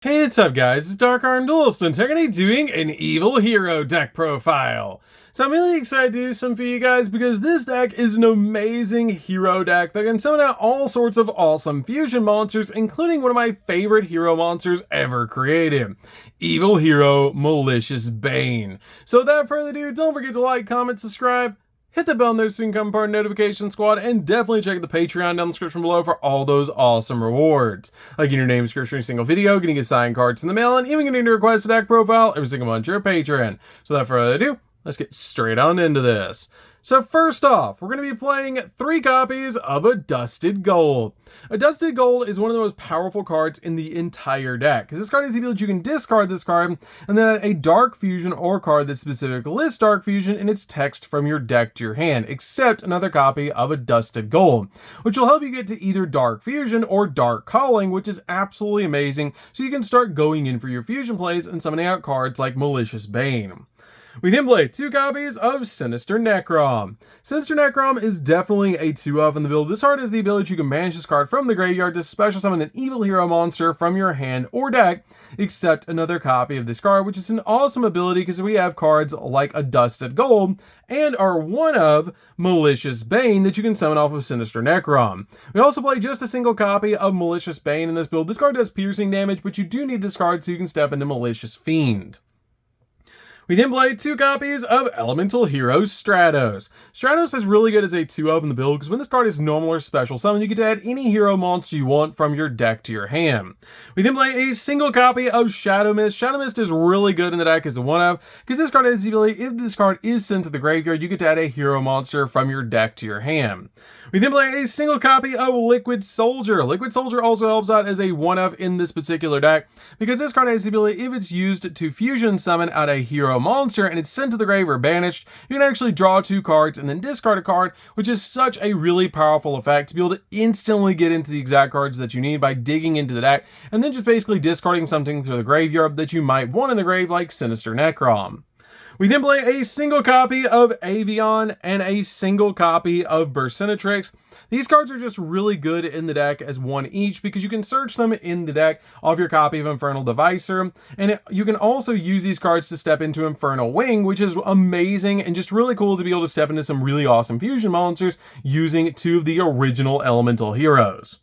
Hey, what's up guys, it's DarkArmedDuelist and today doing an evil hero deck profile. So I'm really excited to do some for you guys because this deck is an amazing hero deck that can summon out all sorts of awesome fusion monsters, including one of my favorite hero monsters ever created, Evil Hero Malicious Bane. So without further ado, don't forget to like, comment, subscribe, hit the bell notification so you can become part of the notification squad, and definitely check the Patreon down in the description below for all those awesome rewards. Like getting your name description in every single video, getting a signed cards in the mail, and even getting to request a deck profile every single month to your Patreon. So without further ado, let's get straight on into this. So first off, we're going to be playing 3 copies of a Dusted Gold. A Dusted Gold is one of the most powerful cards in the entire deck, because this card is the ability that you can discard this card and then add a Dark Fusion or card that specifically lists Dark Fusion in its text from your deck to your hand, except another copy of a Dusted Gold, which will help you get to either Dark Fusion or Dark Calling, which is absolutely amazing, so you can start going in for your fusion plays and summoning out cards like Malicious Bane. We then play 2 copies of Sinister Necrom. Sinister Necrom is definitely a 2-of in the build. This card has the ability you can banish this card from the graveyard to special summon an evil hero monster from your hand or deck, except another copy of this card, which is an awesome ability because we have cards like a Dusted Gold and our 1-of Malicious Bane that you can summon off of Sinister Necrom. We also play just a single copy of Malicious Bane in this build. This card does piercing damage, but you do need this card so you can step into Malicious Fiend. We then play 2 copies of Elemental Hero Stratos. Stratos is really good as a 2-of in the build because when this card is normal or special summon, you get to add any hero monster you want from your deck to your hand. We then play a single copy of Shadow Mist. Shadow Mist is really good in the deck as a 1-of because this card has the ability, if this card is sent to the graveyard, you get to add a hero monster from your deck to your hand. We then play a single copy of Liquid Soldier. Liquid Soldier also helps out as a 1-of in this particular deck because this card has the ability, if it's used to fusion summon out a hero monster and it's sent to the grave or banished, you can actually draw 2 cards and then discard a card, which is such a really powerful effect to be able to instantly get into the exact cards that you need by digging into the deck and then just basically discarding something to the graveyard that you might want in the grave, like Sinister Necrom. We then play a single copy of Avion and a single copy of Bursenatrix. These cards are just really good in the deck as 1 each because you can search them in the deck off your copy of Infernal Devicer, and you can also use these cards to step into Infernal Wing, which is amazing and just really cool to be able to step into some really awesome fusion monsters using 2 of the original elemental heroes.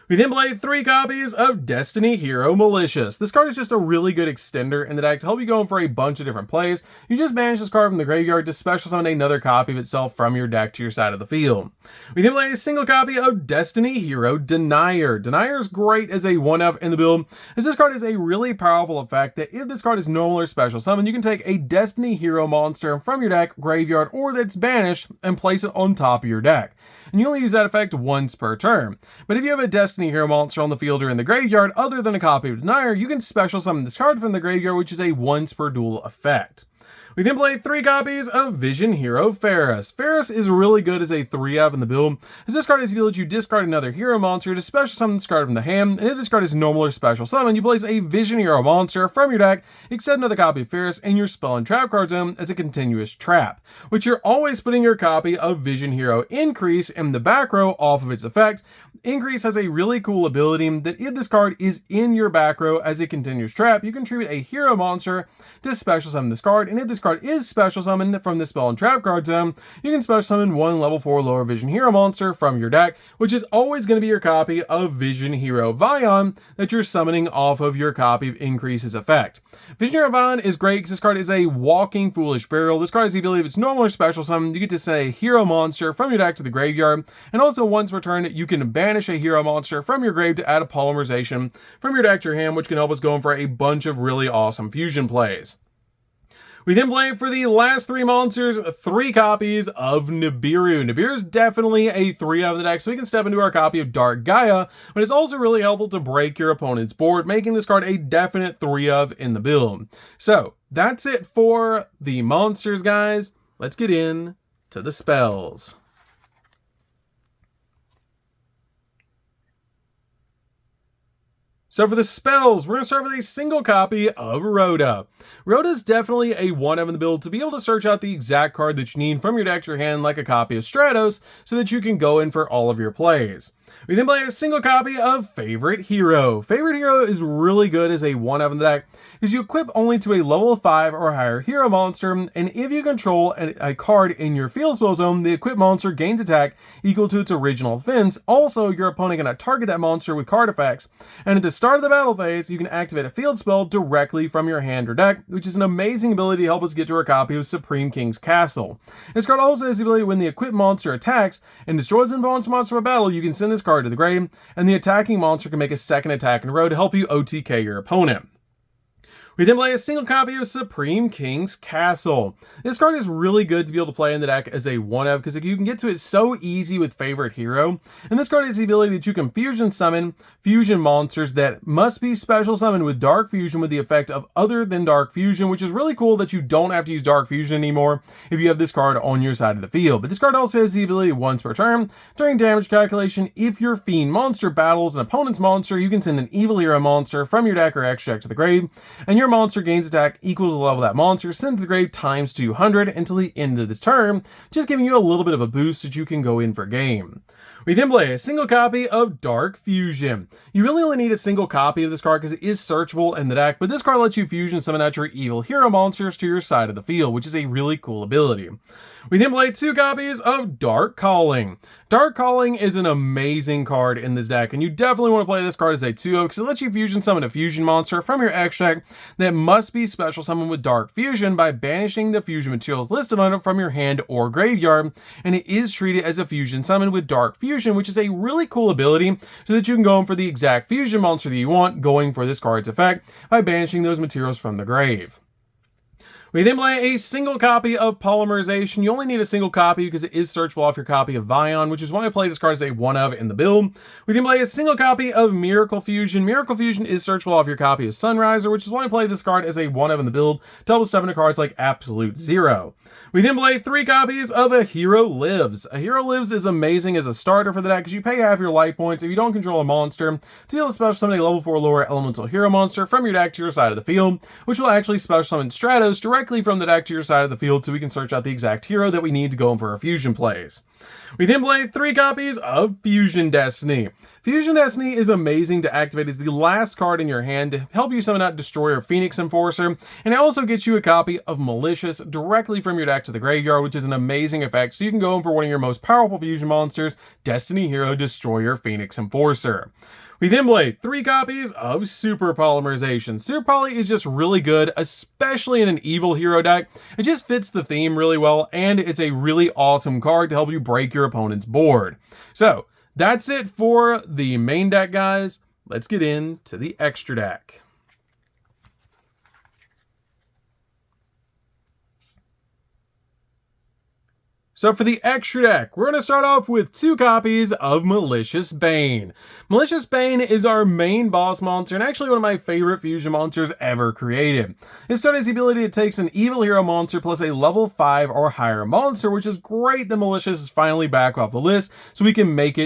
We then play 3 copies of Destiny Hero Malicious. This card is just a really good extender in the deck to help you go in for a bunch of different plays. You just banish this card from the graveyard to special summon another copy of itself from your deck to your side of the field. We then play a single copy of Destiny Hero Denier. Denier is great as a 1-of in the build, as this card is a really powerful effect that if this card is normal or special summon, you can take a Destiny Hero monster from your deck, graveyard, or that's banished and place it on top of your deck. And you only use that effect once per turn. But if you have a Destiny Hero monster on the field or in the graveyard other than a copy of Denier, you can special summon this card from the graveyard, which is a once per duel effect. We then play 3 copies of Vision Hero Ferris. Ferris is really good as a 3-of in the build, as this card is the ability you discard another hero monster to special summon this card from the hand, and if this card is normal or special summon, you place a Vision Hero monster from your deck, except another copy of Ferris in your spell and trap card zone as a continuous trap, which you're always putting your copy of Vision Hero Increase in the back row off of its effect. Increase has a really cool ability that if this card is in your back row as a continuous trap, you can treat a hero monster to special summon this card, and if this card is special summoned from the spell and trap card zone, you can special summon 1 level 4 lower Vision Hero monster from your deck, which is always going to be your copy of Vision Hero Vion that you're summoning off of your copy of Increase's effect. Vision Hero Vion is great because this card is a walking Foolish Burial. This card has the ability, if it's normal or special summon, you get to send a hero monster from your deck to the graveyard, and also once per turn, you can banish a hero monster from your grave to add a polymerization from your deck to your hand, which can help us go in for a bunch of really awesome fusion plays. We then play for the last 3 monsters, 3 copies of Nibiru. Nibiru is definitely a 3-of the deck, so we can step into our copy of Dark Gaia, but it's also really helpful to break your opponent's board, making this card a definite 3-of in the build. So that's it for the monsters, guys. Let's get in to the spells. So for the spells, we're going to start with a single copy of Rhoda. Rhoda is definitely a 1-of in the build to be able to search out the exact card that you need from your deck to your hand, like a copy of Stratos, so that you can go in for all of your plays. We then play a single copy of Favorite Hero. Favorite Hero is really good as a 1-of in the deck, because you equip only to a level 5 or higher hero monster, and if you control a card in your field spell zone, the equipped monster gains attack equal to its original offense. Also, your opponent cannot target that monster with card effects, and at the start of the battle phase, you can activate a field spell directly from your hand or deck, which is an amazing ability to help us get to our copy of Supreme King's Castle. This card also has the ability when the equipped monster attacks and destroys an opponent's monster from a battle, you can send this card to the grave, and the attacking monster can make a second attack in a row to help you OTK your opponent. We then play a single copy of Supreme King's Castle. This card is really good to be able to play in the deck as a 1-of, because you can get to it so easy with Favorite Hero. And this card has the ability that you can fusion summon fusion monsters that must be special summoned with Dark Fusion with the effect of other than Dark Fusion, which is really cool that you don't have to use Dark Fusion anymore if you have this card on your side of the field. But this card also has the ability once per turn, during damage calculation, if your Fiend monster battles an opponent's monster, you can send an Evil Hero monster from your deck or extract to the grave, and your monster gains attack equal to the level of that monster, sent to the grave times 200 until the end of this turn, just giving you a little bit of a boost that you can go in for game. We then play a single copy of Dark Fusion. You really only need a single copy of this card because it is searchable in the deck, but this card lets you fusion summon out your evil hero monsters to your side of the field, which is a really cool ability. We then play 2 copies of Dark Calling. Dark Calling is an amazing card in this deck, and you definitely want to play this card as a 2-of because it lets you fusion summon a fusion monster from your extract that must be special summoned with Dark Fusion by banishing the fusion materials listed on it from your hand or graveyard, and it is treated as a fusion summon with Dark Fusion, which is a really cool ability so that you can go in for the exact fusion monster that you want, going for this card's effect by banishing those materials from the grave. We then play a single copy of Polymerization. You only need a single copy because it is searchable off your copy of Vion, which is why I play this card as a 1-of in the build. We then play a single copy of Miracle Fusion. Miracle Fusion is searchable off your copy of Sunriser, which is why I play this card as a 1-of in the build, double step into cards like Absolute Zero. We then play 3 copies of A Hero Lives. A Hero Lives is amazing as a starter for the deck because you pay half your life points if you don't control a monster to deal a special summon a level 4 lower elemental hero monster from your deck to your side of the field, which will actually special summon Stratos directly from the deck to your side of the field so we can search out the exact hero that we need to go in for our fusion plays. We then play 3 copies of Fusion Destiny. Fusion Destiny is amazing to activate as the last card in your hand to help you summon out Destroyer Phoenix Enforcer, and it also gets you a copy of Malicious directly from your deck to the graveyard, which is an amazing effect, so you can go in for one of your most powerful fusion monsters, Destiny Hero Destroyer Phoenix Enforcer. We then play 3 copies of Super Polymerization. Super Poly is just really good, especially in an evil hero deck. It just fits the theme really well, and it's a really awesome card to help you break your opponent's board. So, that's it for the main deck, guys. Let's get into the extra deck. So for the extra deck, we're going to start off with 2 copies of Malicious Bane. Malicious Bane is our main boss monster and actually one of my favorite fusion monsters ever created. This card has the ability to take an evil hero monster plus a level 5 or higher monster, which is great that Malicious is finally back off the list, so we can make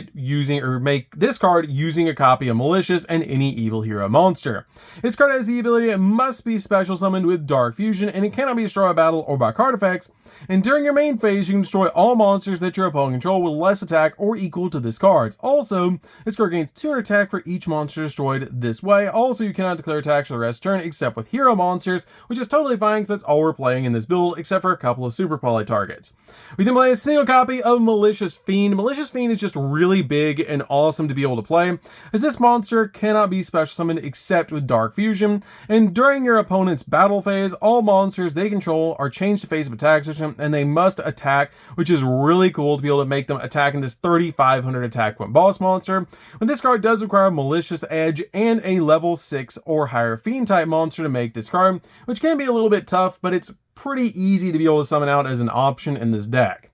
this card using a copy of Malicious and any evil hero monster. This card has the ability it must be special summoned with Dark Fusion, and it cannot be destroyed by battle or by card effects, and during your main phase you can destroy all monsters that your opponent control with less attack or equal to this card's. Also, this card gains 200 attack for each monster destroyed this way. Also, you cannot declare attacks for the rest of the turn except with hero monsters, which is totally fine because that's all we're playing in this build except for a couple of super poly targets. We then play a single copy of Malicious Fiend. Malicious Fiend is just really big and awesome to be able to play, as this monster cannot be special summoned except with Dark Fusion, and during your opponent's battle phase, all monsters they control are changed to phase of attack position and they must attack, which is really cool to be able to make them attack in this 3,500 attack point boss monster. But this card does require Malicious Edge and a level 6 or higher Fiend type monster to make this card, which can be a little bit tough, but it's pretty easy to be able to summon out as an option in this deck.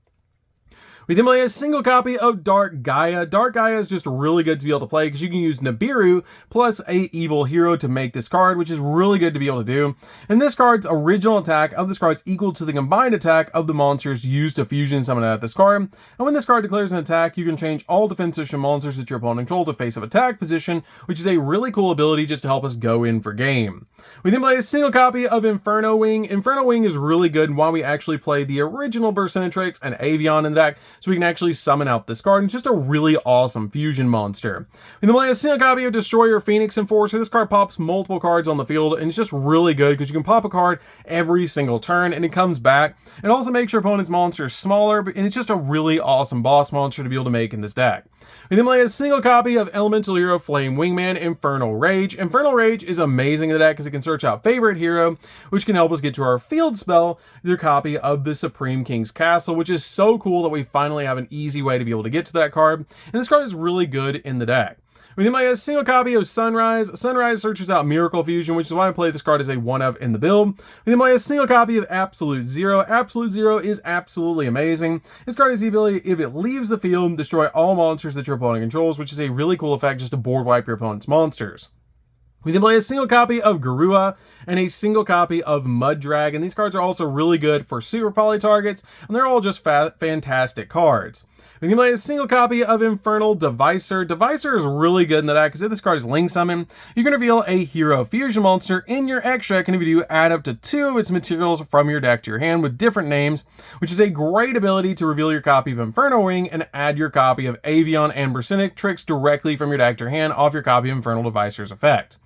We then play a single copy of Dark Gaia. Dark Gaia is just really good to be able to play because you can use Nibiru plus a evil hero to make this card, which is really good to be able to do. And this card's original attack of this card is equal to the combined attack of the monsters used to fusion summon out this card. And when this card declares an attack, you can change all defensive monsters that your opponent controls to face of attack position, which is a really cool ability just to help us go in for game. We then play a single copy of Inferno Wing. Inferno Wing is really good and why we actually play the original Bursenatrix and Avion in the deck, so we can actually summon out this card. And it's just a really awesome fusion monster. We then play a single copy of Destroyer Phoenix Enforcer. This card pops multiple cards on the field, and it's just really good because you can pop a card every single turn, and it comes back. It also makes your opponent's monsters smaller, and it's just a really awesome boss monster to be able to make in this deck. We then play a single copy of Elemental Hero Flame Wingman Infernal Rage. Infernal Rage is amazing in the deck because it can search out favorite hero, which can help us get to our field spell with your copy of the Supreme King's Castle, which is so cool that we finally have an easy way to be able to get to that card. And this card is really good in the deck. We then play a single copy of Sunrise. Sunrise searches out Miracle Fusion, which is why I play this card as a 1-of in the build. We then play a single copy of Absolute Zero. Absolute Zero is absolutely amazing. This card has the ability, if it leaves the field, destroy all monsters that your opponent controls, which is a really cool effect just to board wipe your opponent's monsters. We then play a single copy of Garua and a single copy of Mud Dragon. These cards are also really good for Super Poly targets, and they're all just fantastic cards. We can play a single copy of Infernal Devicer. Devicer is really good in the deck because if this card is Link Summon, you can reveal a hero fusion monster in your extra, and if you do, add up to 2 of its materials from your deck to your hand with different names, which is a great ability to reveal your copy of Infernal Wing and add your copy of Avion and Bersinic tricks directly from your deck to your hand off your copy of Infernal Devicer's effect.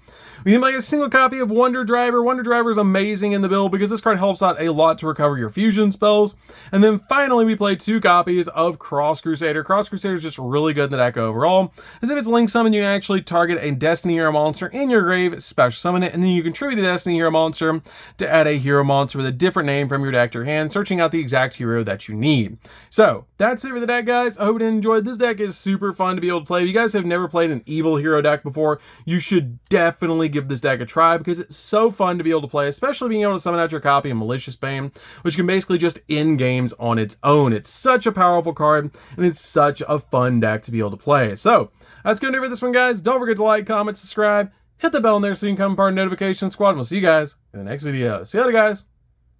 We then play a single copy of Wonder Driver. Wonder Driver is amazing in the build because this card helps out a lot to recover your fusion spells. And then finally, we play 2 copies of Cross Crusader. Cross Crusader is just really good in the deck overall. As if it's Link Summon, you can actually target a Destiny Hero monster in your grave, special summon it, and then you contribute a Destiny Hero monster to add a hero monster with a different name from your deck to your hand, searching out the exact hero that you need. So, that's it for the deck, guys. I hope you enjoyed. This deck is super fun to be able to play. If you guys have never played an evil hero deck before, you should definitely give this deck a try because it's so fun to be able to play, especially being able to summon out your copy of Malicious Bane, which can basically just end games on its own. It's such a powerful card, and it's such a fun deck to be able to play. So, that's going to do it for this one, guys. Don't forget to like, comment, subscribe, hit the bell in there so you can become part of the notification squad, and we'll see you guys in the next video. See you later, guys.